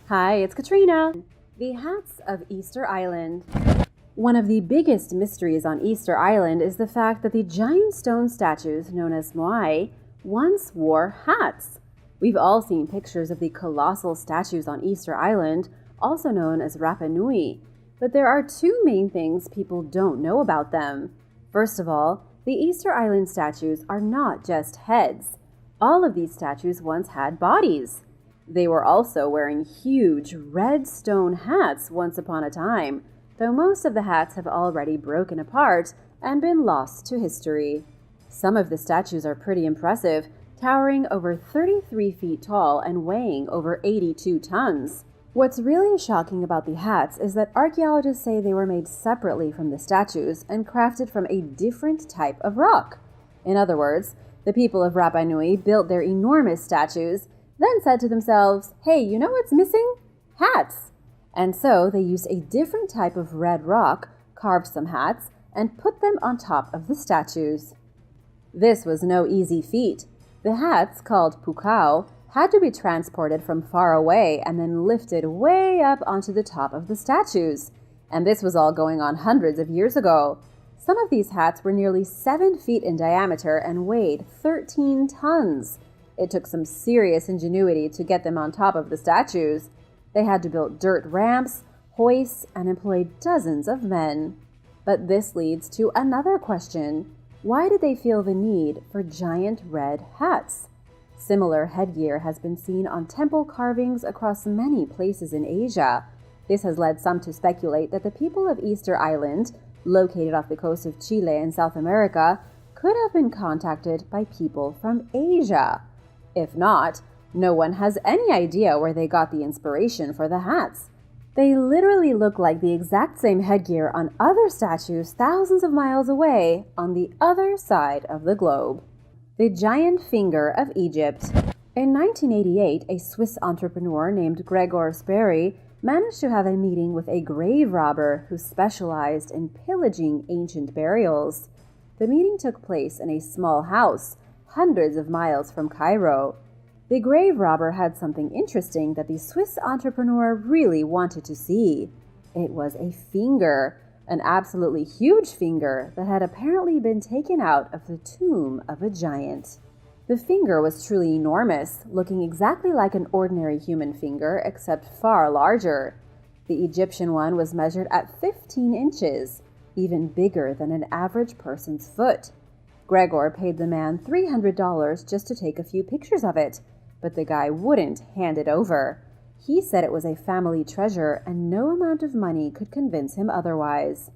Hi, it's Katrina. The hats of Easter Island. One of the biggest mysteries on Easter Island is the fact that the giant stone statues known as moai once wore hats. We've all seen pictures of the colossal statues on Easter Island, also known as Rapa Nui, but there are two main things people don't know about them. First of all, the Easter Island statues are not just heads. All of these statues once had bodies. They were also wearing huge red stone hats once upon a time, though most of the hats have already broken apart and been lost to history. Some of the statues are pretty impressive, towering over 33 feet tall and weighing over 82 tons. What's really shocking about the hats is that archaeologists say they were made separately from the statues and crafted from a different type of rock. In other words, the people of Rapa Nui built their enormous statues, then said to themselves, hey, you know what's missing? Hats! And so they used a different type of red rock, carved some hats, and put them on top of the statues. This was no easy feat. The hats, called pukao, had to be transported from far away and then lifted way up onto the top of the statues. And this was all going on hundreds of years ago. Some of these hats were nearly 7 feet in diameter and weighed 13 tons. It took some serious ingenuity to get them on top of the statues. They had to build dirt ramps, hoists, and employ dozens of men. But this leads to another question. Why did they feel the need for giant red hats? Similar headgear has been seen on temple carvings across many places in Asia. This has led some to speculate that the people of Easter Island, located off the coast of Chile in South America, could have been contacted by people from Asia. If not, no one has any idea where they got the inspiration for the hats. They literally look like the exact same headgear on other statues thousands of miles away on the other side of the globe. The giant finger of Egypt. In 1988, a Swiss entrepreneur named Gregor Sperry managed to have a meeting with a grave robber who specialized in pillaging ancient burials. The meeting took place in a small house, hundreds of miles from Cairo. The grave robber had something interesting that the Swiss entrepreneur really wanted to see. It was a finger, an absolutely huge finger that had apparently been taken out of the tomb of a giant. The finger was truly enormous, looking exactly like an ordinary human finger, except far larger. The Egyptian one was measured at 15 inches, even bigger than an average person's foot. Gregor paid the man $300 just to take a few pictures of it, but the guy wouldn't hand it over. He said it was a family treasure and no amount of money could convince him otherwise.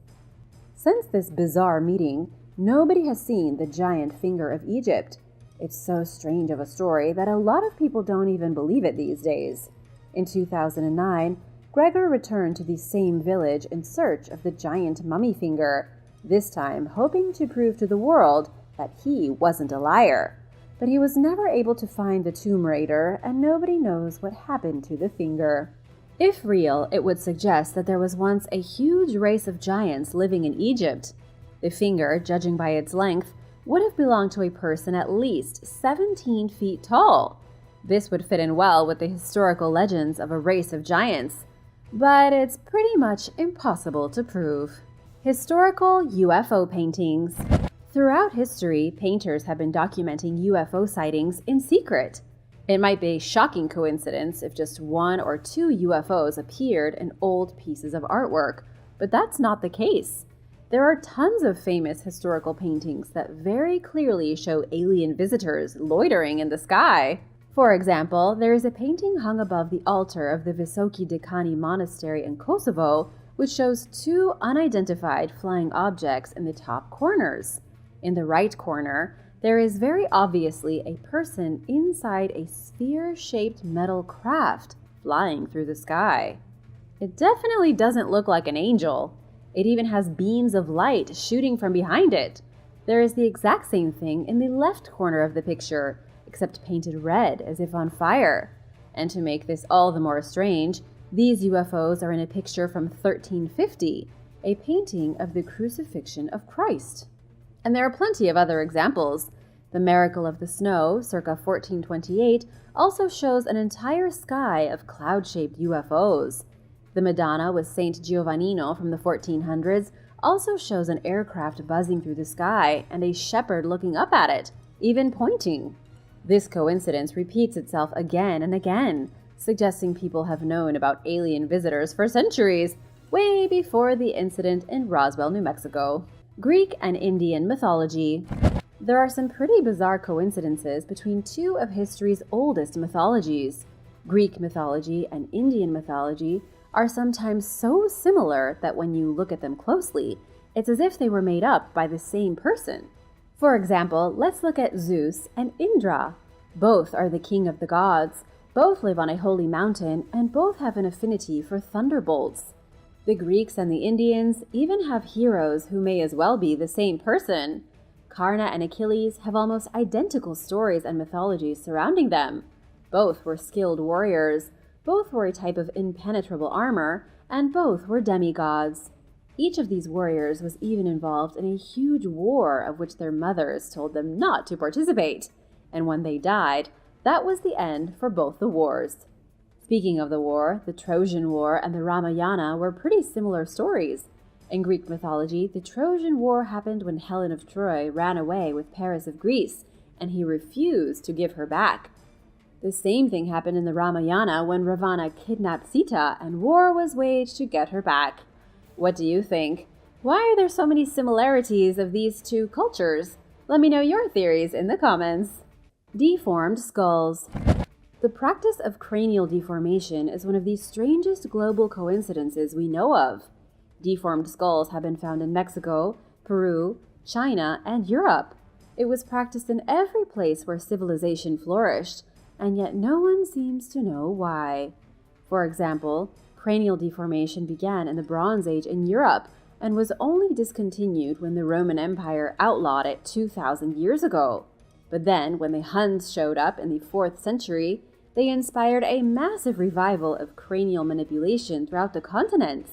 Since this bizarre meeting, nobody has seen the giant finger of Egypt. It's so strange of a story that a lot of people don't even believe it these days. In 2009, Gregor returned to the same village in search of the giant mummy finger, this time hoping to prove to the world that he wasn't a liar. But he was never able to find the tomb raider, and nobody knows what happened to the finger. If real, it would suggest that there was once a huge race of giants living in Egypt. The finger, judging by its length, would have belonged to a person at least 17 feet tall. This would fit in well with the historical legends of a race of giants, but it's pretty much impossible to prove. Historical UFO paintings. Throughout history, painters have been documenting UFO sightings in secret. It might be a shocking coincidence if just one or two UFOs appeared in old pieces of artwork, but that's not the case. There are tons of famous historical paintings that very clearly show alien visitors loitering in the sky. For example, there is a painting hung above the altar of the Visoki Dekani Monastery in Kosovo, which shows two unidentified flying objects in the top corners. In the right corner, there is very obviously a person inside a sphere-shaped metal craft flying through the sky. It definitely doesn't look like an angel. It even has beams of light shooting from behind it. There is the exact same thing in the left corner of the picture, except painted red as if on fire. And to make this all the more strange, these UFOs are in a picture from 1350, a painting of the crucifixion of Christ. And there are plenty of other examples. The Miracle of the Snow, circa 1428, also shows an entire sky of cloud-shaped UFOs. The Madonna with Saint Giovannino from the 1400s also shows an aircraft buzzing through the sky and a shepherd looking up at it, even pointing. This coincidence repeats itself again and again, suggesting people have known about alien visitors for centuries, way before the incident in Roswell, New Mexico. Greek and Indian mythology. There are some pretty bizarre coincidences between two of history's oldest mythologies. Greek mythology and Indian mythology are sometimes so similar that when you look at them closely, it's as if they were made up by the same person. For example, let's look at Zeus and Indra. Both are the king of the gods, both live on a holy mountain, and both have an affinity for thunderbolts. The Greeks and the Indians even have heroes who may as well be the same person. Karna and Achilles have almost identical stories and mythologies surrounding them. Both were skilled warriors, both wore a type of impenetrable armor, and both were demigods. Each of these warriors was even involved in a huge war of which their mothers told them not to participate, and when they died, that was the end for both the wars. Speaking of the war, the Trojan War and the Ramayana were pretty similar stories. In Greek mythology, the Trojan War happened when Helen of Troy ran away with Paris of Greece, and he refused to give her back. The same thing happened in the Ramayana when Ravana kidnapped Sita and war was waged to get her back. What do you think? Why are there so many similarities of these two cultures? Let me know your theories in the comments. Deformed skulls. The practice of cranial deformation is one of the strangest global coincidences we know of. Deformed skulls have been found in Mexico, Peru, China, and Europe. It was practiced in every place where civilization flourished, and yet no one seems to know why. For example, cranial deformation began in the Bronze Age in Europe and was only discontinued when the Roman Empire outlawed it 2,000 years ago. But then, when the Huns showed up in the 4th century, they inspired a massive revival of cranial manipulation throughout the continent.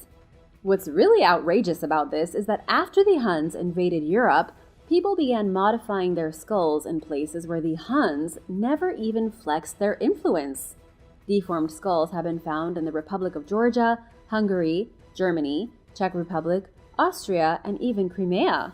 What's really outrageous about this is that after the Huns invaded Europe, people began modifying their skulls in places where the Huns never even flexed their influence. Deformed skulls have been found in the Republic of Georgia, Hungary, Germany, Czech Republic, Austria, and even Crimea.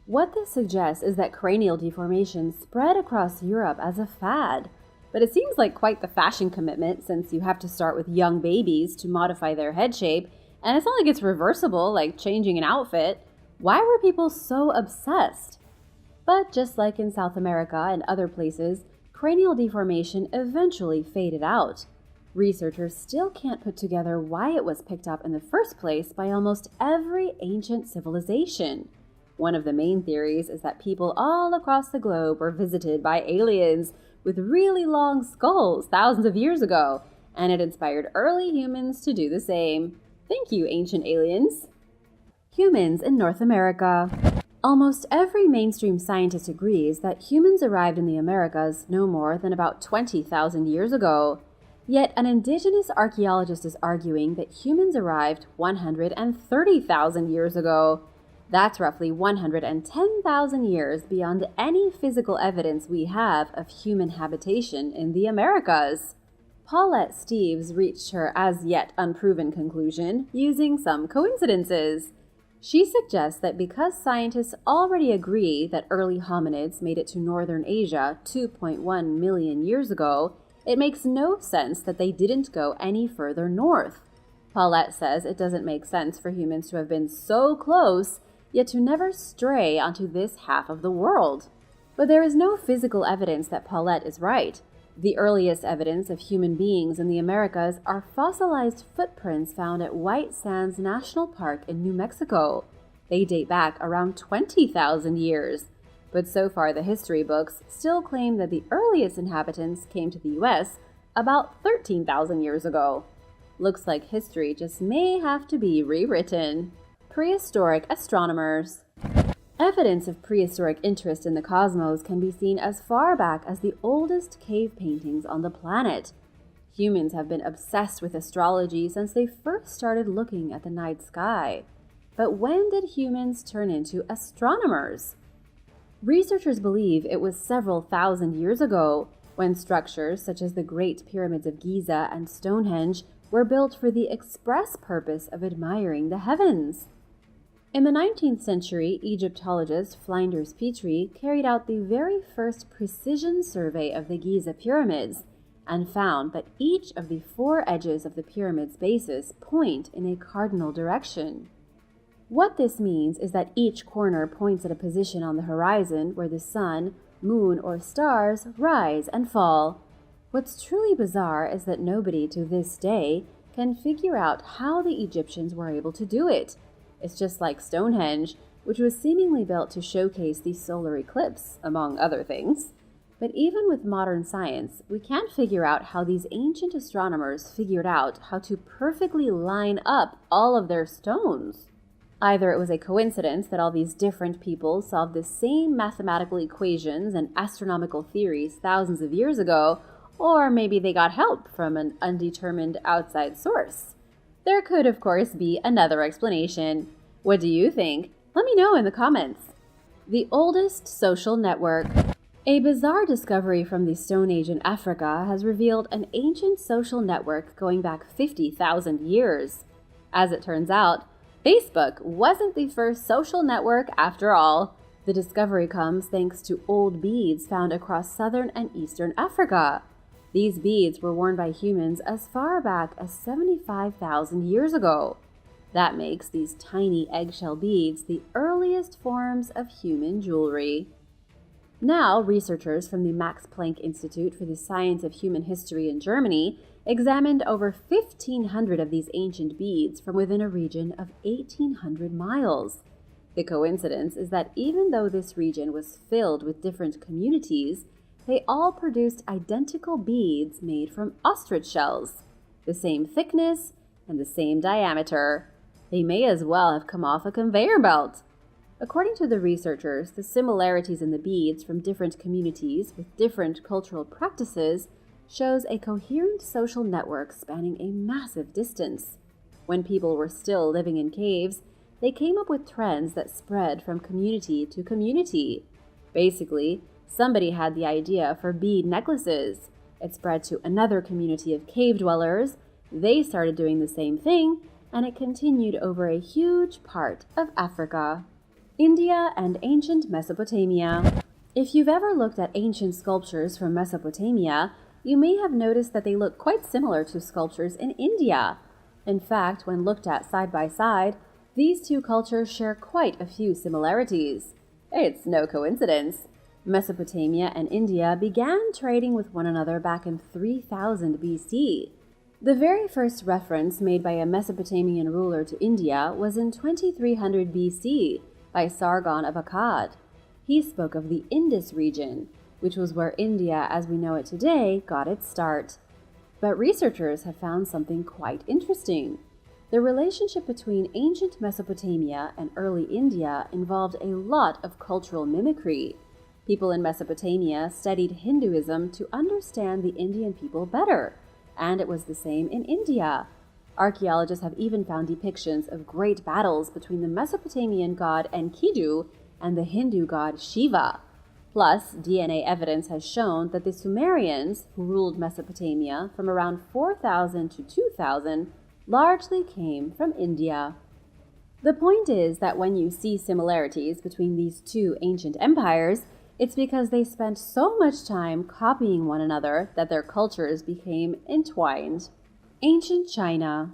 What this suggests is that cranial deformation spread across Europe as a fad. But it seems like quite the fashion commitment, since you have to start with young babies to modify their head shape, and it's not like it's reversible, like changing an outfit. Why were people so obsessed? But just like in South America and other places, cranial deformation eventually faded out. Researchers still can't put together why it was picked up in the first place by almost every ancient civilization. One of the main theories is that people all across the globe were visited by aliens with really long skulls thousands of years ago, and it inspired early humans to do the same. Thank you, ancient aliens. Humans in North America. Almost every mainstream scientist agrees that humans arrived in the Americas no more than about 20,000 years ago. Yet an indigenous archaeologist is arguing that humans arrived 130,000 years ago. That's roughly 110,000 years beyond any physical evidence we have of human habitation in the Americas. Paulette Steeves reached her as yet unproven conclusion using some coincidences. She suggests that because scientists already agree that early hominids made it to northern Asia 2.1 million years ago, it makes no sense that they didn't go any further north. Paulette says it doesn't make sense for humans to have been so close, yet to never stray onto this half of the world. But there is no physical evidence that Paulette is right. The earliest evidence of human beings in the Americas are fossilized footprints found at White Sands National Park in New Mexico. They date back around 20,000 years. But so far the history books still claim that the earliest inhabitants came to the US about 13,000 years ago. Looks like history just may have to be rewritten. Prehistoric astronomers. Evidence of prehistoric interest in the cosmos can be seen as far back as the oldest cave paintings on the planet. Humans have been obsessed with astrology since they first started looking at the night sky. But when did humans turn into astronomers? Researchers believe it was several thousand years ago when structures such as the Great Pyramids of Giza and Stonehenge were built for the express purpose of admiring the heavens. In the 19th century, Egyptologist Flinders Petrie carried out the very first precision survey of the Giza pyramids and found that each of the 4 edges of the pyramid's bases point in a cardinal direction. What this means is that each corner points at a position on the horizon where the sun, moon, or stars rise and fall. What's truly bizarre is that nobody to this day can figure out how the Egyptians were able to do it. It's just like Stonehenge, which was seemingly built to showcase the solar eclipse, among other things. But even with modern science, we can't figure out how these ancient astronomers figured out how to perfectly line up all of their stones. Either it was a coincidence that all these different people solved the same mathematical equations and astronomical theories thousands of years ago, or maybe they got help from an undetermined outside source. There could, of course, be another explanation. What do you think? Let me know in the comments. The oldest social network. A bizarre discovery from the Stone Age in Africa has revealed an ancient social network going back 50,000 years. As it turns out, Facebook wasn't the first social network after all. The discovery comes thanks to old beads found across southern and eastern Africa. These beads were worn by humans as far back as 75,000 years ago. That makes these tiny eggshell beads the earliest forms of human jewelry. Now, researchers from the Max Planck Institute for the Science of Human History in Germany examined over 1,500 of these ancient beads from within a region of 1,800 miles. The coincidence is that even though this region was filled with different communities, they all produced identical beads made from ostrich shells, the same thickness and the same diameter. They may as well have come off a conveyor belt. According to the researchers, the similarities in the beads from different communities with different cultural practices shows a coherent social network spanning a massive distance. When people were still living in caves, they came up with trends that spread from community to community. Basically, somebody had the idea for bead necklaces. It spread to another community of cave dwellers. They started doing the same thing, and it continued over a huge part of Africa. India and ancient Mesopotamia. If you've ever looked at ancient sculptures from Mesopotamia, you may have noticed that they look quite similar to sculptures in India. In fact, when looked at side by side, these two cultures share quite a few similarities. It's no coincidence. Mesopotamia and India began trading with one another back in 3000 BC. The very first reference made by a Mesopotamian ruler to India was in 2300 BC by Sargon of Akkad. He spoke of the Indus region, which was where India as we know it today got its start. But researchers have found something quite interesting. The relationship between ancient Mesopotamia and early India involved a lot of cultural mimicry. People in Mesopotamia studied Hinduism to understand the Indian people better, and it was the same in India. Archaeologists have even found depictions of great battles between the Mesopotamian god Enkidu and the Hindu god Shiva. Plus, DNA evidence has shown that the Sumerians, who ruled Mesopotamia from around 4000 to 2000, largely came from India. The point is that when you see similarities between these two ancient empires, it's because they spent so much time copying one another that their cultures became entwined. Ancient China.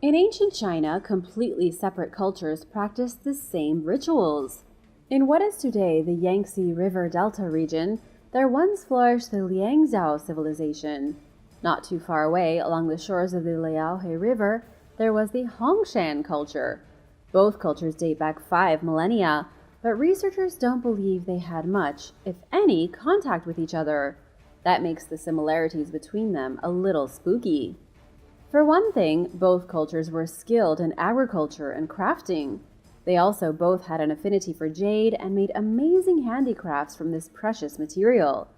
In ancient China, completely separate cultures practiced the same rituals. In what is today the Yangtze River Delta region, there once flourished the Liangzhou civilization. Not too far away, along the shores of the Liaohe River, there was the Hongshan culture. Both cultures date back 5 millennia, but researchers don't believe they had much, if any, contact with each other. That makes the similarities between them a little spooky. For one thing, both cultures were skilled in agriculture and crafting. They also both had an affinity for jade and made amazing handicrafts from this precious material.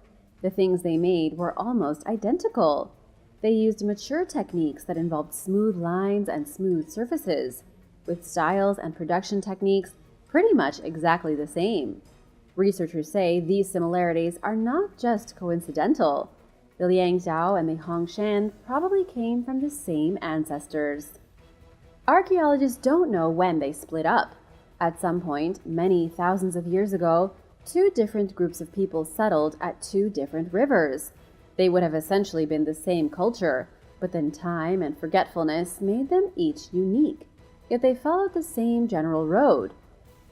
The things they made were almost identical. They used mature techniques that involved smooth lines and smooth surfaces, with styles and production techniques pretty much exactly the same. Researchers say these similarities are not just coincidental. The Liangjiao and the Hongshan probably came from the same ancestors. Archaeologists don't know when they split up. At some point, many thousands of years ago, two different groups of people settled at two different rivers. They would have essentially been the same culture, but then time and forgetfulness made them each unique. Yet they followed the same general road.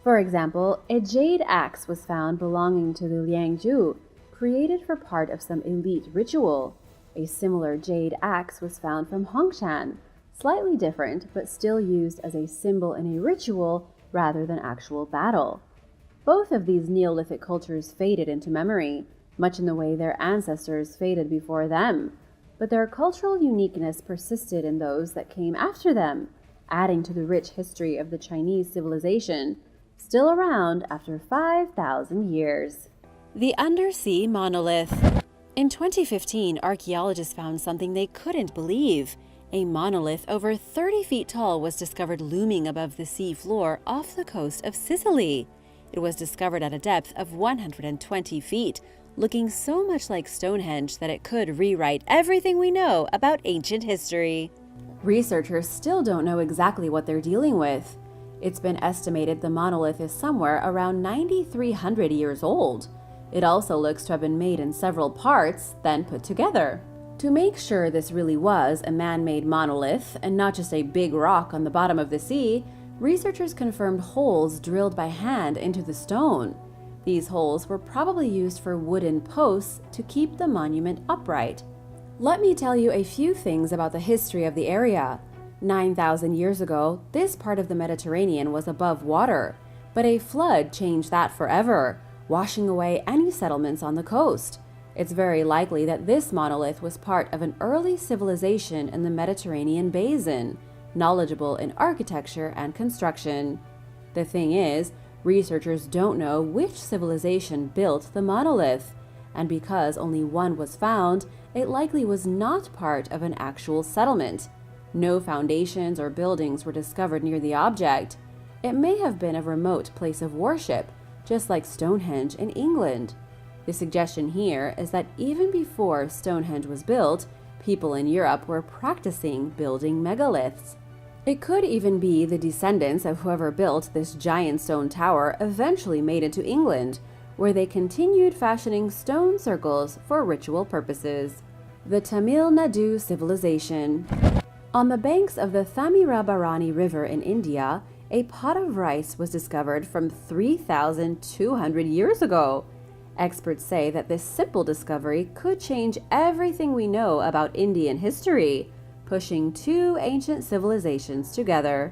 For example, a jade axe was found belonging to the Liangjiu, created for part of some elite ritual. A similar jade axe was found from Hongshan, slightly different but still used as a symbol in a ritual rather than actual battle. Both of these Neolithic cultures faded into memory, much in the way their ancestors faded before them. But their cultural uniqueness persisted in those that came after them, adding to the rich history of the Chinese civilization, still around after 5,000 years. The Undersea Monolith. In 2015, archaeologists found something they couldn't believe. A monolith over 30 feet tall was discovered looming above the sea floor off the coast of Sicily. It was discovered at a depth of 120 feet, looking so much like Stonehenge that it could rewrite everything we know about ancient history. Researchers still don't know exactly what they're dealing with. It's been estimated the monolith is somewhere around 9,300 years old. It also looks to have been made in several parts, then put together. To make sure this really was a man-made monolith and not just a big rock on the bottom of the sea, researchers confirmed holes drilled by hand into the stone. These holes were probably used for wooden posts to keep the monument upright. Let me tell you a few things about the history of the area. 9,000 years ago, this part of the Mediterranean was above water, but a flood changed that forever, washing away any settlements on the coast. It's very likely that this monolith was part of an early civilization in the Mediterranean basin, knowledgeable in architecture and construction. The thing is, researchers don't know which civilization built the monolith, and because only one was found, it likely was not part of an actual settlement. No foundations or buildings were discovered near the object. It may have been a remote place of worship, just like Stonehenge in England. The suggestion here is that even before Stonehenge was built, people in Europe were practicing building megaliths. It could even be the descendants of whoever built this giant stone tower eventually made it to England, where they continued fashioning stone circles for ritual purposes. The Tamil Nadu civilization. On the banks of the Thamirabarani River in India, a pot of rice was discovered from 3,200 years ago. Experts say that this simple discovery could change everything we know about Indian history, pushing two ancient civilizations together.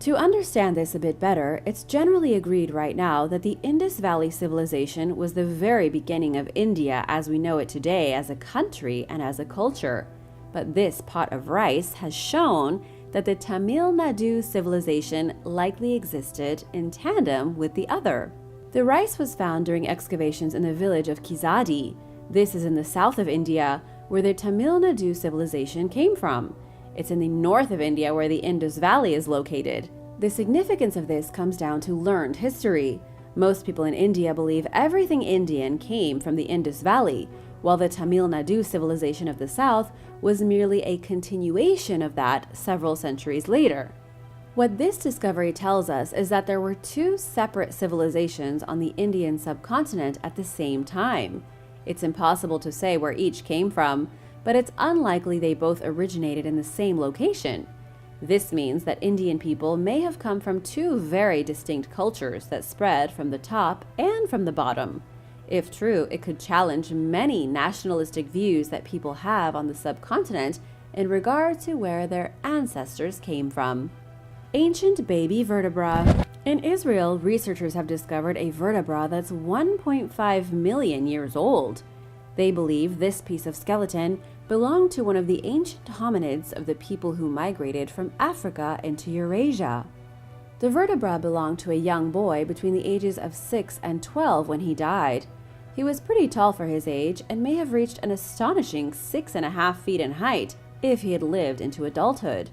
To understand this a bit better, it's generally agreed right now that the Indus Valley civilization was the very beginning of India as we know it today as a country and as a culture. But this pot of rice has shown that the Tamil Nadu civilization likely existed in tandem with the other. The rice was found during excavations in the village of Kizadi. This is in the south of India, where the Tamil Nadu civilization came from. It's in the north of India where the Indus Valley is located. The significance of this comes down to learned history. Most people in India believe everything Indian came from the Indus Valley, while the Tamil Nadu civilization of the south was merely a continuation of that several centuries later. What this discovery tells us is that there were two separate civilizations on the Indian subcontinent at the same time. It's impossible to say where each came from, but it's unlikely they both originated in the same location. This means that Indian people may have come from two very distinct cultures that spread from the top and from the bottom. If true, it could challenge many nationalistic views that people have on the subcontinent in regard to where their ancestors came from. Ancient baby vertebra. In Israel, researchers have discovered a vertebra that's 1.5 million years old. They believe this piece of skeleton belonged to one of the ancient hominids of the people who migrated from Africa into Eurasia. The vertebra belonged to a young boy between the ages of 6 and 12 when he died. He was pretty tall for his age and may have reached an astonishing 6.5 feet in height if he had lived into adulthood.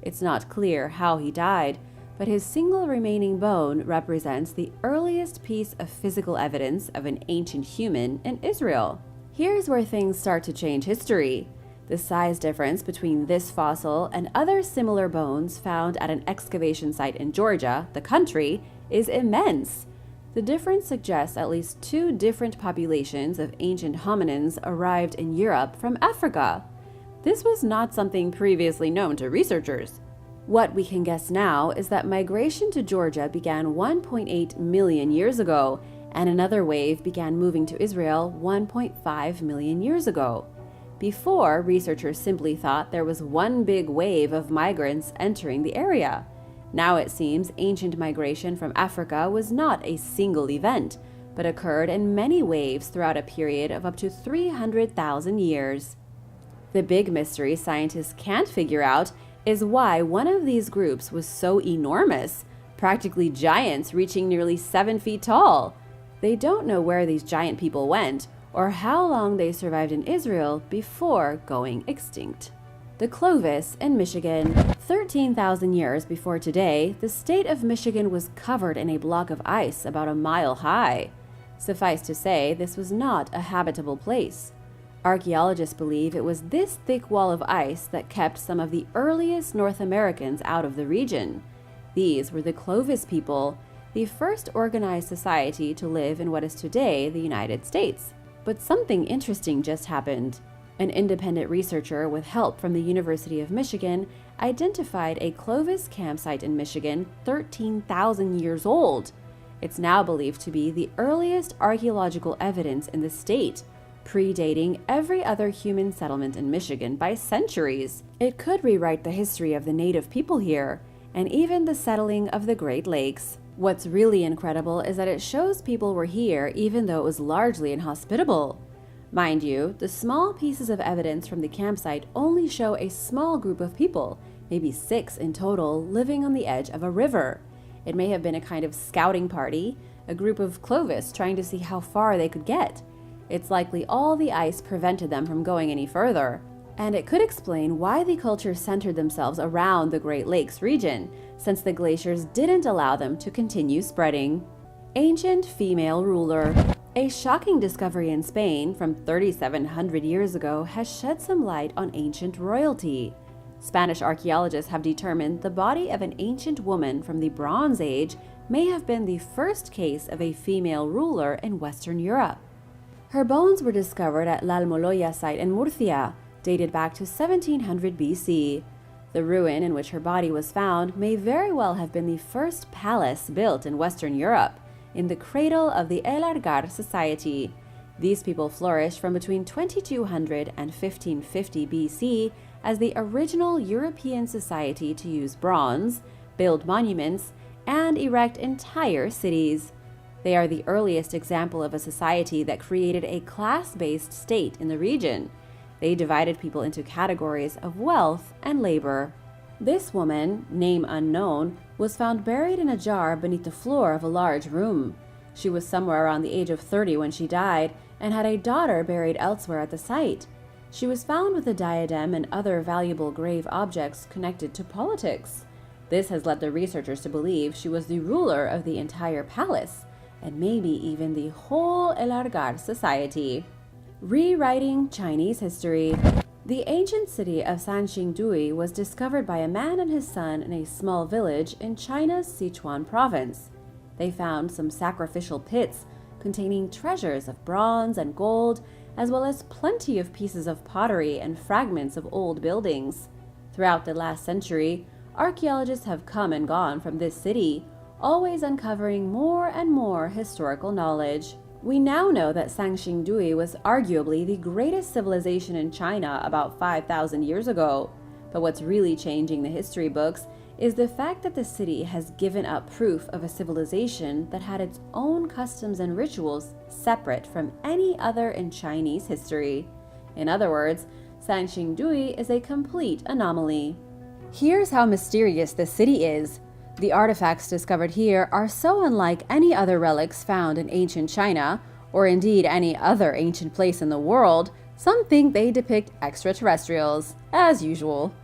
It's not clear how he died, but his single remaining bone represents the earliest piece of physical evidence of an ancient human in Israel. Here's where things start to change history. The size difference between this fossil and other similar bones found at an excavation site in Georgia, the country, is immense. The difference suggests at least two different populations of ancient hominins arrived in Europe from Africa. This was not something previously known to researchers. What we can guess now is that migration to Georgia began 1.8 million years ago, and another wave began moving to Israel 1.5 million years ago. Before, researchers simply thought there was one big wave of migrants entering the area. Now it seems ancient migration from Africa was not a single event, but occurred in many waves throughout a period of up to 300,000 years. The big mystery scientists can't figure out is why one of these groups was so enormous, practically giants reaching nearly 7 feet tall. They don't know where these giant people went, or how long they survived in Israel before going extinct. The Clovis in Michigan. 13,000 years before today, the state of Michigan was covered in a block of ice about a mile high. Suffice to say, this was not a habitable place. Archaeologists believe it was this thick wall of ice that kept some of the earliest North Americans out of the region. These were the Clovis people, the first organized society to live in what is today the United States. But something interesting just happened. An independent researcher with help from the University of Michigan identified a Clovis campsite in Michigan 13,000 years old. It's now believed to be the earliest archaeological evidence in the state, predating every other human settlement in Michigan by centuries. It could rewrite the history of the native people here, and even the settling of the Great Lakes. What's really incredible is that it shows people were here even though it was largely inhospitable. Mind you, the small pieces of evidence from the campsite only show a small group of people, maybe 6 in total, living on the edge of a river. It may have been a kind of scouting party, a group of Clovis trying to see how far they could get. It's likely all the ice prevented them from going any further. And it could explain why the culture centered themselves around the Great Lakes region, since the glaciers didn't allow them to continue spreading. Ancient female ruler. A shocking discovery in Spain from 3,700 years ago has shed some light on ancient royalty. Spanish archaeologists have determined the body of an ancient woman from the Bronze Age may have been the first case of a female ruler in Western Europe. Her bones were discovered at La Almoloya site in Murcia, dated back to 1700 BC. The ruin in which her body was found may very well have been the first palace built in Western Europe, in the cradle of the El Argar society. These people flourished from between 2200 and 1550 BC as the original European society to use bronze, build monuments, and erect entire cities. They are the earliest example of a society that created a class-based state in the region. They divided people into categories of wealth and labor. This woman, name unknown, was found buried in a jar beneath the floor of a large room. She was somewhere around the age of 30 when she died and had a daughter buried elsewhere at the site. She was found with a diadem and other valuable grave objects connected to politics. This has led the researchers to believe she was the ruler of the entire palace, and maybe even the whole El Argar society. Rewriting Chinese history. The ancient city of Sanxingdui was discovered by a man and his son in a small village in China's Sichuan province. They found some sacrificial pits containing treasures of bronze and gold, as well as plenty of pieces of pottery and fragments of old buildings. Throughout the last century, archaeologists have come and gone from this city, always uncovering more and more historical knowledge. We now know that Sanxingdui was arguably the greatest civilization in China about 5,000 years ago. But what's really changing the history books is the fact that the city has given up proof of a civilization that had its own customs and rituals separate from any other in Chinese history. In other words, Sanxingdui is a complete anomaly. Here's how mysterious this city is. The artifacts discovered here are so unlike any other relics found in ancient China, or indeed any other ancient place in the world, some think they depict extraterrestrials, as usual.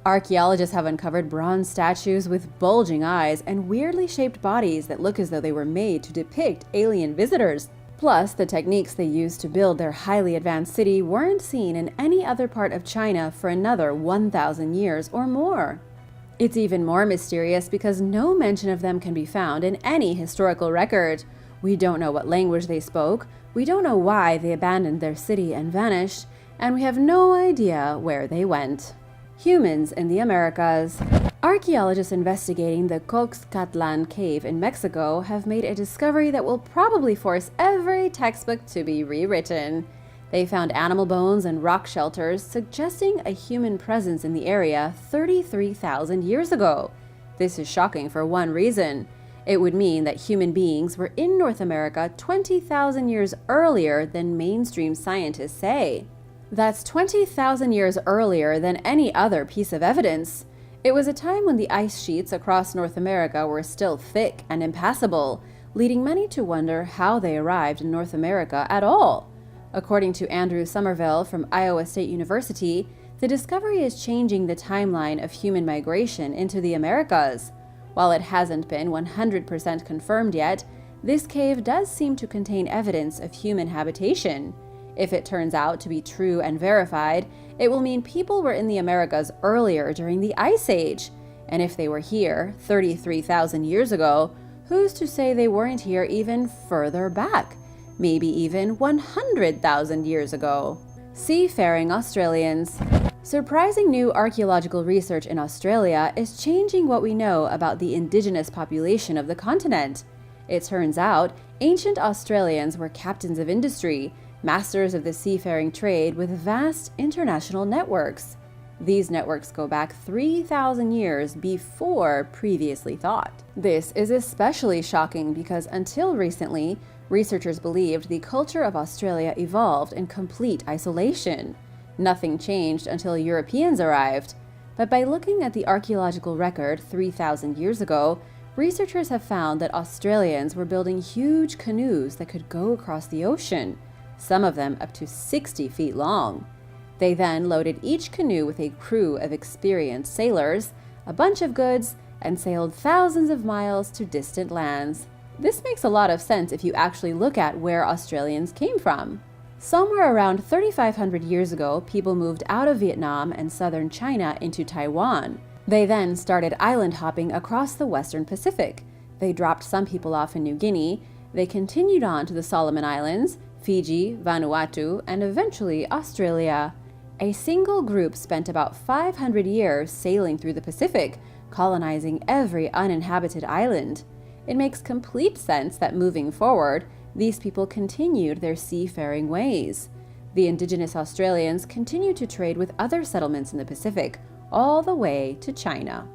Archaeologists have uncovered bronze statues with bulging eyes and weirdly shaped bodies that look as though they were made to depict alien visitors. Plus, the techniques they used to build their highly advanced city weren't seen in any other part of China for another 1,000 years or more. It's even more mysterious because no mention of them can be found in any historical record. We don't know what language they spoke, we don't know why they abandoned their city and vanished, and we have no idea where they went. Humans in the Americas. Archaeologists investigating the Coxcatlan cave in Mexico have made a discovery that will probably force every textbook to be rewritten. They found animal bones and rock shelters suggesting a human presence in the area 33,000 years ago. This is shocking for one reason. It would mean that human beings were in North America 20,000 years earlier than mainstream scientists say. That's 20,000 years earlier than any other piece of evidence. It was a time when the ice sheets across North America were still thick and impassable, leading many to wonder how they arrived in North America at all. According to Andrew Somerville from Iowa State University, the discovery is changing the timeline of human migration into the Americas. While it hasn't been 100% confirmed yet, this cave does seem to contain evidence of human habitation. If it turns out to be true and verified, it will mean people were in the Americas earlier during the Ice Age. And if they were here 33,000 years ago, who's to say they weren't here even further back? Maybe even 100,000 years ago. Seafaring Australians. Surprising new archaeological research in Australia is changing what we know about the indigenous population of the continent. It turns out, ancient Australians were captains of industry, masters of the seafaring trade with vast international networks. These networks go back 3,000 years before previously thought. This is especially shocking because until recently, researchers believed the culture of Australia evolved in complete isolation. Nothing changed until Europeans arrived. But by looking at the archaeological record 3,000 years ago, researchers have found that Australians were building huge canoes that could go across the ocean, some of them up to 60 feet long. They then loaded each canoe with a crew of experienced sailors, a bunch of goods, and sailed thousands of miles to distant lands. This makes a lot of sense if you actually look at where Australians came from. Somewhere around 3,500 years ago, people moved out of Vietnam and southern China into Taiwan. They then started island hopping across the western Pacific. They dropped some people off in New Guinea. They continued on to the Solomon Islands, Fiji, Vanuatu, and eventually Australia. A single group spent about 500 years sailing through the Pacific, colonizing every uninhabited island. It makes complete sense that moving forward, these people continued their seafaring ways. The indigenous Australians continued to trade with other settlements in the Pacific, all the way to China.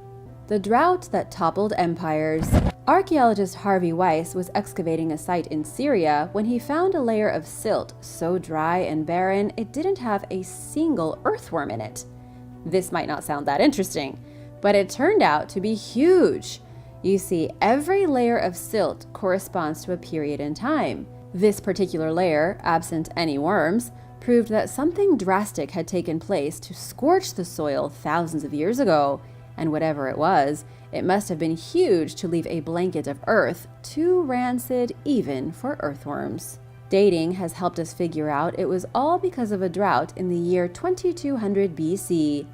The drought that toppled empires. Archaeologist Harvey Weiss was excavating a site in Syria when he found a layer of silt so dry and barren it didn't have a single earthworm in it. This might not sound that interesting, but it turned out to be huge. You see, every layer of silt corresponds to a period in time. This particular layer, absent any worms, proved that something drastic had taken place to scorch the soil thousands of years ago, and whatever it was, it must have been huge to leave a blanket of earth, too rancid even for earthworms. Dating has helped us figure out it was all because of a drought in the year 2200 BC.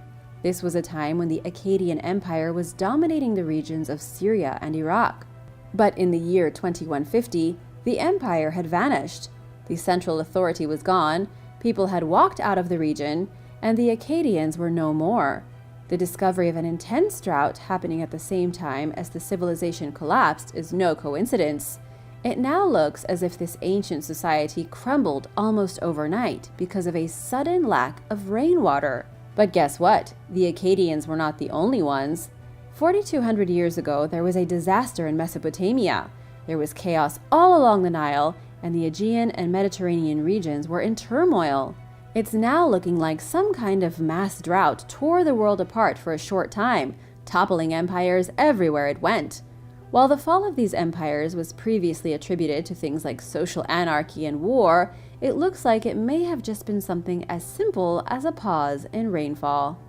This was a time when the Akkadian Empire was dominating the regions of Syria and Iraq. But in the year 2150, the empire had vanished. The central authority was gone, people had walked out of the region, and the Akkadians were no more. The discovery of an intense drought happening at the same time as the civilization collapsed is no coincidence. It now looks as if this ancient society crumbled almost overnight because of a sudden lack of rainwater. But guess what? The Akkadians were not the only ones. 4,200 years ago, there was a disaster in Mesopotamia. There was chaos all along the Nile, and the Aegean and Mediterranean regions were in turmoil. It's now looking like some kind of mass drought tore the world apart for a short time, toppling empires everywhere it went. While the fall of these empires was previously attributed to things like social anarchy and war, it looks like it may have just been something as simple as a pause in rainfall.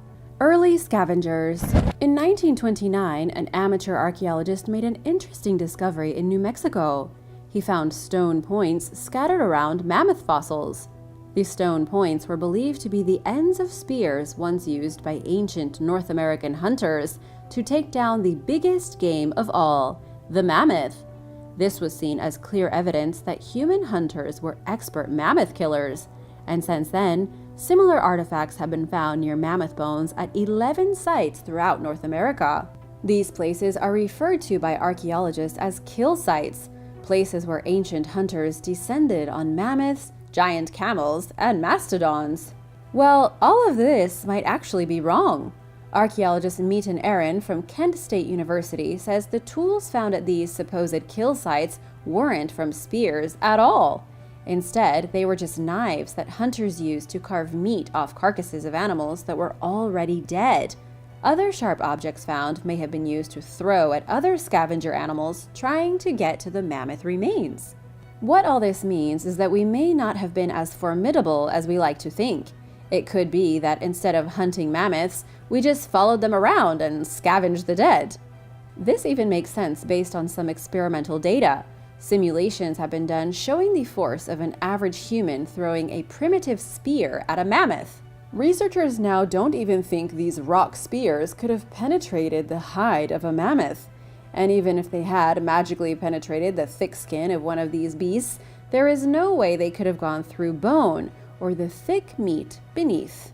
Early scavengers. In 1929, an amateur archaeologist made an interesting discovery in New Mexico. He found stone points scattered around mammoth fossils. These stone points were believed to be the ends of spears once used by ancient North American hunters to take down the biggest game of all, the mammoth. This was seen as clear evidence that human hunters were expert mammoth killers, and since then, similar artifacts have been found near mammoth bones at 11 sites throughout North America. These places are referred to by archaeologists as kill sites, places where ancient hunters descended on mammoths, giant camels, and mastodons. Well, all of this might actually be wrong. Archaeologist Meaton Aaron from Kent State University says the tools found at these supposed kill sites weren't from spears at all. Instead, they were just knives that hunters used to carve meat off carcasses of animals that were already dead. Other sharp objects found may have been used to throw at other scavenger animals trying to get to the mammoth remains. What all this means is that we may not have been as formidable as we like to think. It could be that instead of hunting mammoths, we just followed them around and scavenged the dead. This even makes sense based on some experimental data. Simulations have been done showing the force of an average human throwing a primitive spear at a mammoth. Researchers now don't even think these rock spears could have penetrated the hide of a mammoth. And even if they had magically penetrated the thick skin of one of these beasts, there is no way they could have gone through bone or the thick meat beneath.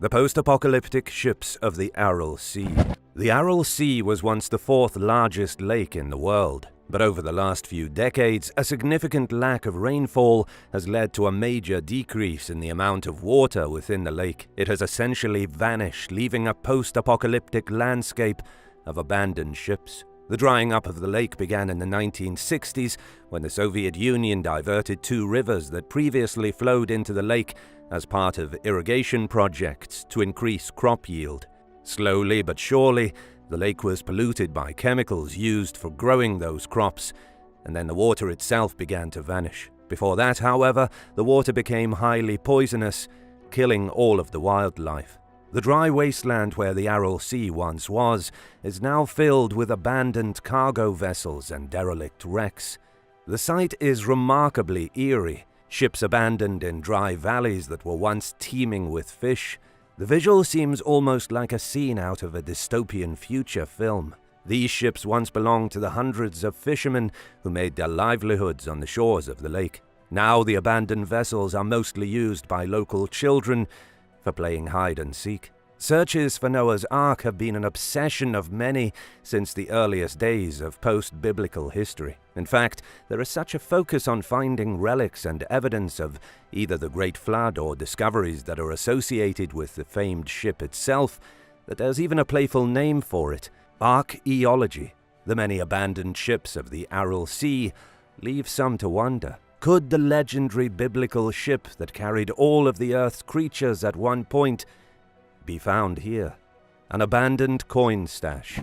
The post-apocalyptic ships of the Aral Sea. The Aral Sea was once the fourth largest lake in the world, but over the last few decades, a significant lack of rainfall has led to a major decrease in the amount of water within the lake. It has essentially vanished, leaving a post-apocalyptic landscape of abandoned ships. The drying up of the lake began in the 1960s when the Soviet Union diverted two rivers that previously flowed into the lake as part of irrigation projects to increase crop yield. Slowly but surely, the lake was polluted by chemicals used for growing those crops, and then the water itself began to vanish. Before that, however, the water became highly poisonous, killing all of the wildlife. The dry wasteland where the Aral Sea once was is now filled with abandoned cargo vessels and derelict wrecks. The sight is remarkably eerie, ships abandoned in dry valleys that were once teeming with fish. The visual seems almost like a scene out of a dystopian future film. These ships once belonged to the hundreds of fishermen who made their livelihoods on the shores of the lake. Now the abandoned vessels are mostly used by local children for playing hide and seek. Searches for Noah's Ark have been an obsession of many since the earliest days of post-biblical history. In fact, there is such a focus on finding relics and evidence of either the Great Flood or discoveries that are associated with the famed ship itself that there's even a playful name for it: archaeology. The many abandoned ships of the Aral Sea leave some to wonder. Could the legendary biblical ship that carried all of the Earth's creatures at one point be found here? An abandoned coin stash.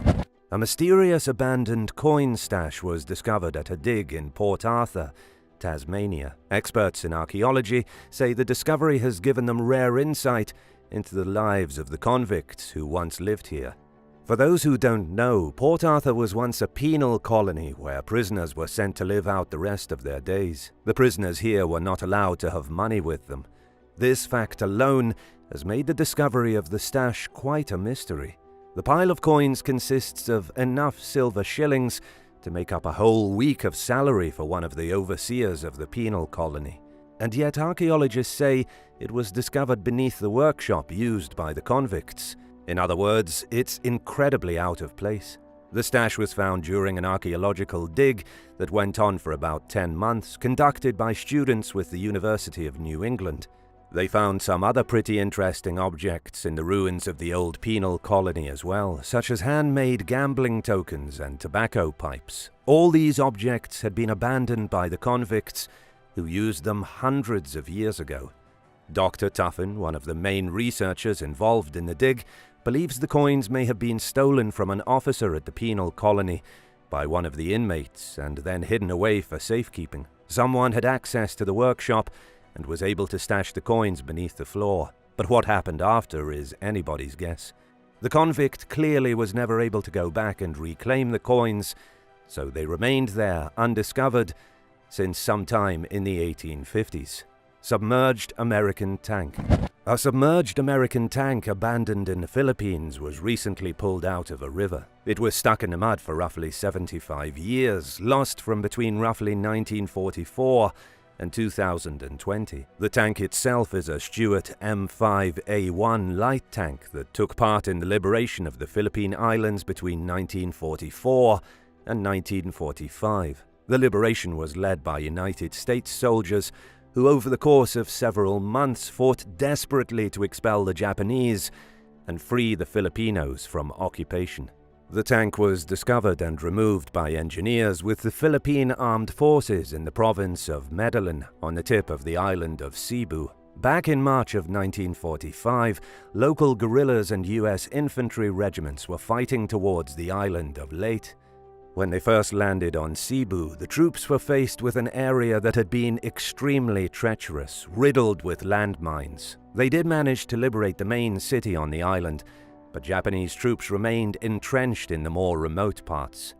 A mysterious abandoned coin stash was discovered at a dig in Port Arthur, Tasmania. Experts in archaeology say the discovery has given them rare insight into the lives of the convicts who once lived here. For those who don't know, Port Arthur was once a penal colony where prisoners were sent to live out the rest of their days. The prisoners here were not allowed to have money with them. This fact alone has made the discovery of the stash quite a mystery. The pile of coins consists of enough silver shillings to make up a whole week of salary for one of the overseers of the penal colony. And yet archaeologists say it was discovered beneath the workshop used by the convicts. In other words, it's incredibly out of place. The stash was found during an archaeological dig that went on for about 10 months, conducted by students with the University of New England. They found some other pretty interesting objects in the ruins of the old penal colony as well, such as handmade gambling tokens and tobacco pipes. All these objects had been abandoned by the convicts, who used them hundreds of years ago. Dr. Tuffin, one of the main researchers involved in the dig, believes the coins may have been stolen from an officer at the penal colony by one of the inmates and then hidden away for safekeeping. Someone had access to the workshop and was able to stash the coins beneath the floor. But what happened after is anybody's guess. The convict clearly was never able to go back and reclaim the coins, so they remained there undiscovered since sometime in the 1850s. Submerged American tank. A submerged American tank abandoned in the Philippines was recently pulled out of a river. It was stuck in the mud for roughly 75 years, lost from between roughly 1944 and 2020. The tank itself is a Stuart M5A1 light tank that took part in the liberation of the Philippine Islands between 1944 and 1945. The liberation was led by United States soldiers who over the course of several months fought desperately to expel the Japanese and free the Filipinos from occupation. The tank was discovered and removed by engineers with the Philippine Armed Forces in the province of Medellin on the tip of the island of Cebu. Back in March of 1945, local guerrillas and U.S. infantry regiments were fighting towards the island of Leyte. When they first landed on Cebu, the troops were faced with an area that had been extremely treacherous, riddled with landmines. They did manage to liberate the main city on the island, but Japanese troops remained entrenched in the more remote parts.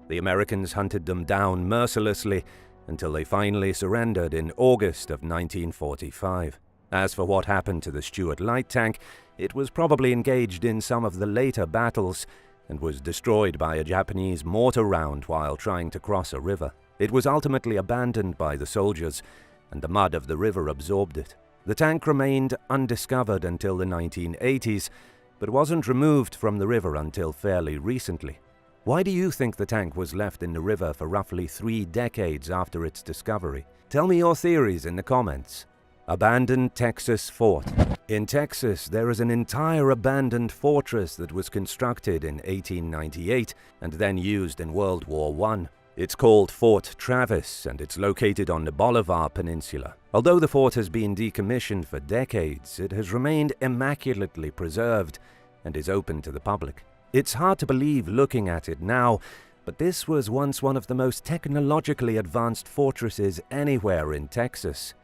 The Americans hunted them down mercilessly until they finally surrendered in August of 1945. As for what happened to the Stuart light tank, it was probably engaged in some of the later battles and was destroyed by a Japanese mortar round while trying to cross a river. It was ultimately abandoned by the soldiers, and the mud of the river absorbed it. The tank remained undiscovered until the 1980s, but wasn't removed from the river until fairly recently. Why do you think the tank was left in the river for roughly 3 decades after its discovery? Tell me your theories in the comments. Abandoned Texas Fort. In Texas, there is an entire abandoned fortress that was constructed in 1898 and then used in World War I. It's called Fort Travis, and it's located on the Bolivar Peninsula. Although the fort has been decommissioned for decades, it has remained immaculately preserved and is open to the public. It's hard to believe looking at it now, but this was once one of the most technologically advanced fortresses anywhere in Texas.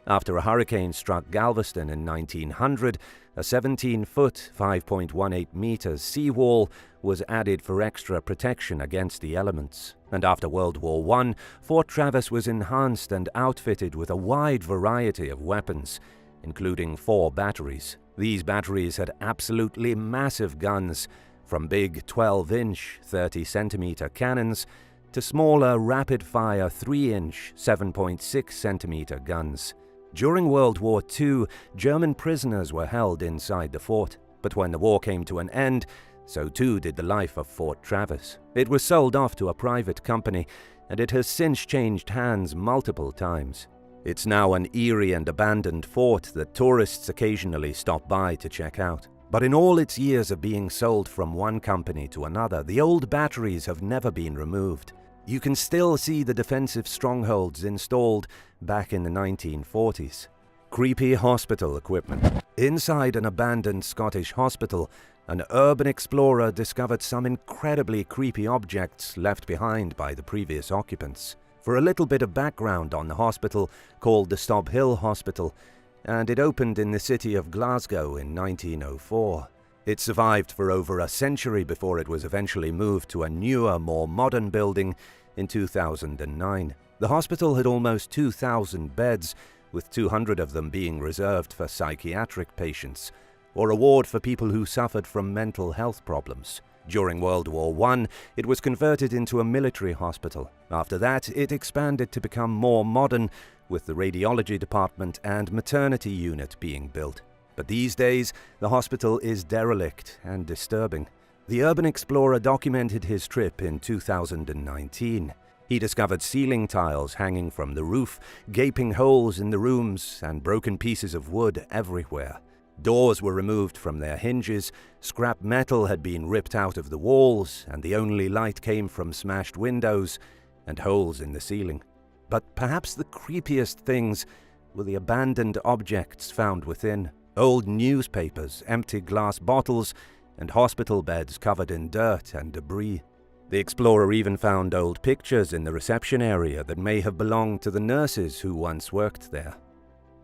After a hurricane struck Galveston in 1900, a 17-foot, 5.18 meters seawall was added for extra protection against the elements. And after World War I, Fort Travis was enhanced and outfitted with a wide variety of weapons, including 4 batteries. These batteries had absolutely massive guns, from big 12-inch, 30-centimeter cannons to smaller, rapid-fire 3-inch, 7.6-centimeter guns. During World War II, German prisoners were held inside the fort, but when the war came to an end, so too did the life of Fort Travis. It was sold off to a private company, and it has since changed hands multiple times. It's now an eerie and abandoned fort that tourists occasionally stop by to check out. But in all its years of being sold from one company to another, the old batteries have never been removed. You can still see the defensive strongholds installed back in the 1940s. Creepy hospital equipment. Inside an abandoned Scottish hospital, an urban explorer discovered some incredibly creepy objects left behind by the previous occupants. For a little bit of background on the hospital, called the Stob Hill Hospital, and it opened in the city of Glasgow in 1904. It survived for over a century before it was eventually moved to a newer, more modern building in 2009. The hospital had almost 2,000 beds, with 200 of them being reserved for psychiatric patients, or a ward for people who suffered from mental health problems. During World War I, it was converted into a military hospital. After that, it expanded to become more modern, with the radiology department and maternity unit being built. But these days, the hospital is derelict and disturbing. The urban explorer documented his trip in 2019. He discovered ceiling tiles hanging from the roof, gaping holes in the rooms, and broken pieces of wood everywhere. Doors were removed from their hinges, scrap metal had been ripped out of the walls, and the only light came from smashed windows and holes in the ceiling. But perhaps the creepiest things were the abandoned objects found within. Old newspapers, empty glass bottles, and hospital beds covered in dirt and debris. The explorer even found old pictures in the reception area that may have belonged to the nurses who once worked there.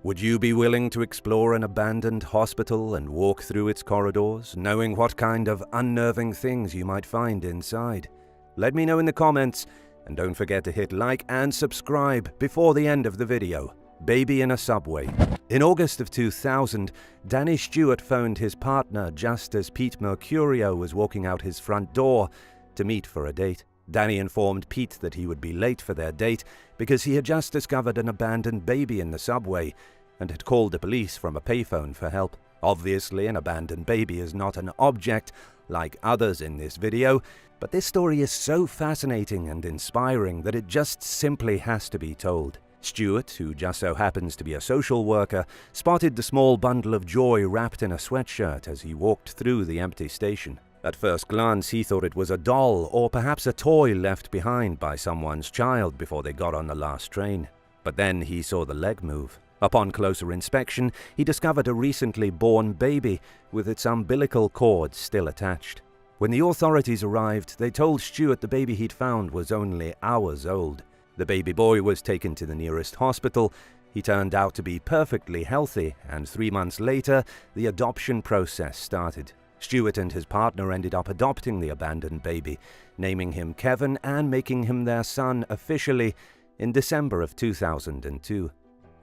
Would you be willing to explore an abandoned hospital and walk through its corridors, knowing what kind of unnerving things you might find inside? Let me know in the comments, and don't forget to hit like and subscribe before the end of the video. Baby in a subway. In August of 2000, Danny Stewart phoned his partner just as Pete Mercurio was walking out his front door to meet for a date. Danny informed Pete that he would be late for their date because he had just discovered an abandoned baby in the subway and had called the police from a payphone for help. Obviously, an abandoned baby is not an object like others in this video, but this story is so fascinating and inspiring that it just simply has to be told. Stewart, who just so happens to be a social worker, spotted the small bundle of joy wrapped in a sweatshirt as he walked through the empty station. At first glance, he thought it was a doll or perhaps a toy left behind by someone's child before they got on the last train. But then he saw the leg move. Upon closer inspection, he discovered a recently born baby with its umbilical cord still attached. When the authorities arrived, they told Stewart the baby he'd found was only hours old. The baby boy was taken to the nearest hospital. He turned out to be perfectly healthy, and 3 months later, the adoption process started. Stewart and his partner ended up adopting the abandoned baby, naming him Kevin and making him their son officially in December of 2002.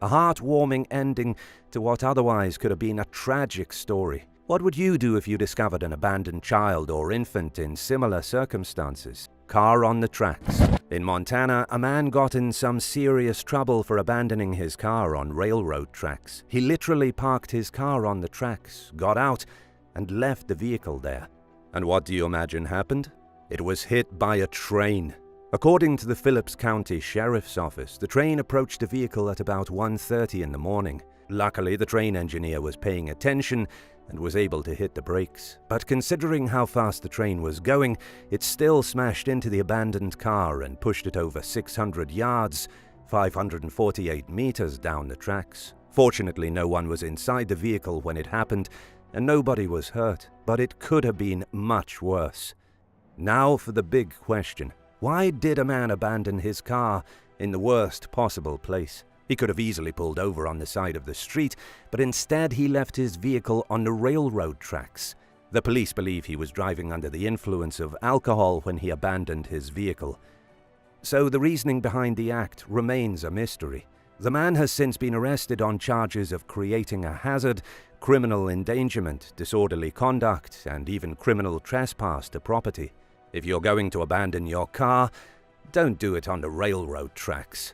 A heartwarming ending to what otherwise could have been a tragic story. What would you do if you discovered an abandoned child or infant in similar circumstances? Car on the tracks. In Montana, a man got in some serious trouble for abandoning his car on railroad tracks. He literally parked his car on the tracks, got out, and left the vehicle there. And what do you imagine happened? It was hit by a train. According to the Phillips County Sheriff's Office, the train approached the vehicle at about 1:30 in the morning. Luckily, the train engineer was paying attention and was able to hit the brakes. But considering how fast the train was going, it still smashed into the abandoned car and pushed it over 600 yards, 548 meters down the tracks. Fortunately, no one was inside the vehicle when it happened, and nobody was hurt, but it could have been much worse. Now for the big question. Why did a man abandon his car in the worst possible place? He could have easily pulled over on the side of the street, but instead he left his vehicle on the railroad tracks. The police believe he was driving under the influence of alcohol when he abandoned his vehicle. So the reasoning behind the act remains a mystery. The man has since been arrested on charges of creating a hazard, criminal endangerment, disorderly conduct, and even criminal trespass to property. If you're going to abandon your car, don't do it on the railroad tracks.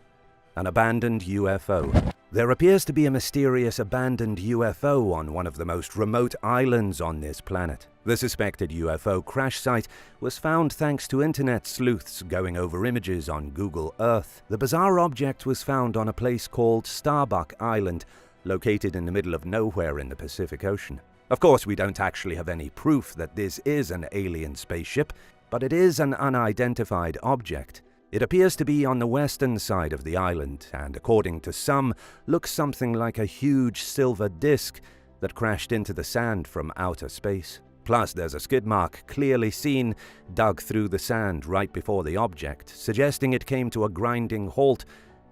An abandoned UFO. There appears to be a mysterious abandoned UFO on one of the most remote islands on this planet. The suspected UFO crash site was found thanks to internet sleuths going over images on Google Earth. The bizarre object was found on a place called Starbuck Island, located in the middle of nowhere in the Pacific Ocean. Of course, we don't actually have any proof that this is an alien spaceship, but it is an unidentified object. It appears to be on the western side of the island, and according to some, looks something like a huge silver disc that crashed into the sand from outer space. Plus, there's a skid mark clearly seen dug through the sand right before the object, suggesting it came to a grinding halt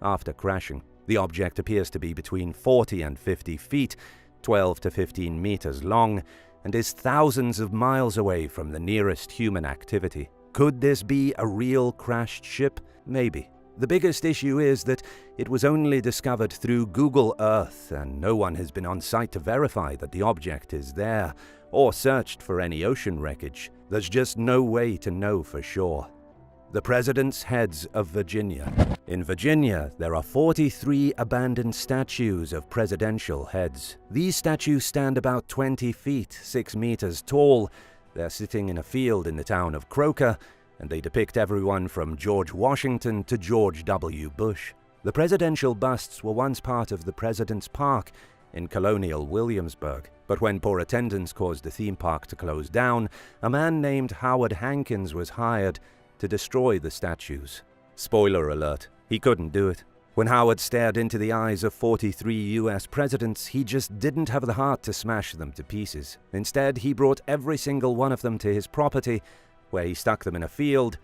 after crashing. The object appears to be between 40 and 50 feet, 12 to 15 meters long, and is thousands of miles away from the nearest human activity. Could this be a real crashed ship? Maybe. The biggest issue is that it was only discovered through Google Earth, and no one has been on site to verify that the object is there, or searched for any ocean wreckage. There's just no way to know for sure. The President's Heads of Virginia. In Virginia, there are 43 abandoned statues of presidential heads. These statues stand about 20 feet, 6 meters tall. They're sitting in a field in the town of Croker, and they depict everyone from George Washington to George W. Bush. The presidential busts were once part of the President's Park in colonial Williamsburg, but when poor attendance caused the theme park to close down, a man named Howard Hankins was hired to destroy the statues. Spoiler alert, he couldn't do it. When Howard stared into the eyes of 43 US presidents, he just didn't have the heart to smash them to pieces. Instead, he brought every single one of them to his property, where he stuck them in a field,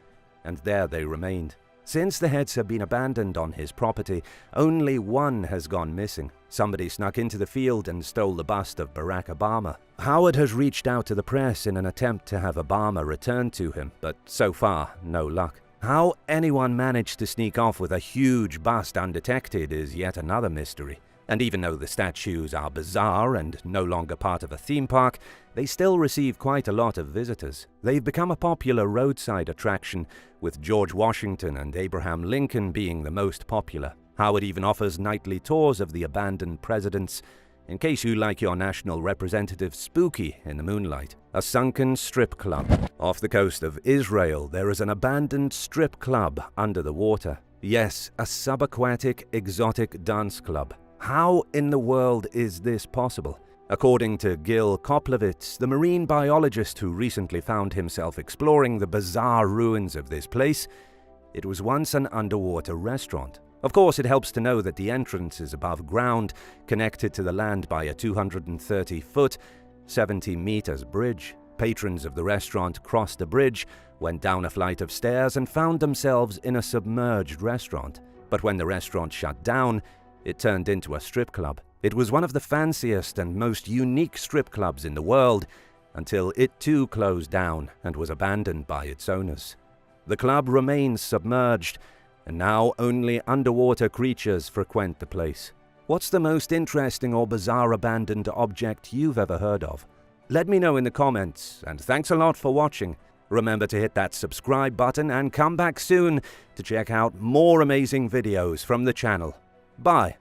and there they remained. Since the heads have been abandoned on his property, only one has gone missing. somebody snuck into the field and stole the bust of Barack Obama. Howard has reached out to the press in an attempt to have Obama returned to him, but so far, no luck. How anyone managed to sneak off with a huge bust undetected is yet another mystery. And even though the statues are bizarre and no longer part of a theme park, they still receive quite a lot of visitors. They've become a popular roadside attraction, with George Washington and Abraham Lincoln being the most popular. Howard even offers nightly tours of the abandoned presidents, in case you like your national representative spooky in the moonlight. A sunken strip club. Off the coast of Israel, there is an abandoned strip club under the water. Yes, a subaquatic exotic dance club. How in the world is this possible? According to Gil Koplowitz, the marine biologist who recently found himself exploring the bizarre ruins of this place, it was once an underwater restaurant. Of course, it helps to know that the entrance is above ground, connected to the land by a 230-foot, 70 meters bridge. Patrons of the restaurant crossed the bridge, went down a flight of stairs, and found themselves in a submerged restaurant. But when the restaurant shut down, it turned into a strip club. It was one of the fanciest and most unique strip clubs in the world, until it too closed down and was abandoned by its owners. The club remains submerged, and now only underwater creatures frequent the place. What's the most interesting or bizarre abandoned object you've ever heard of? Let me know in the comments, and thanks a lot for watching. Remember to hit that subscribe button and come back soon to check out more amazing videos from the channel. Bye.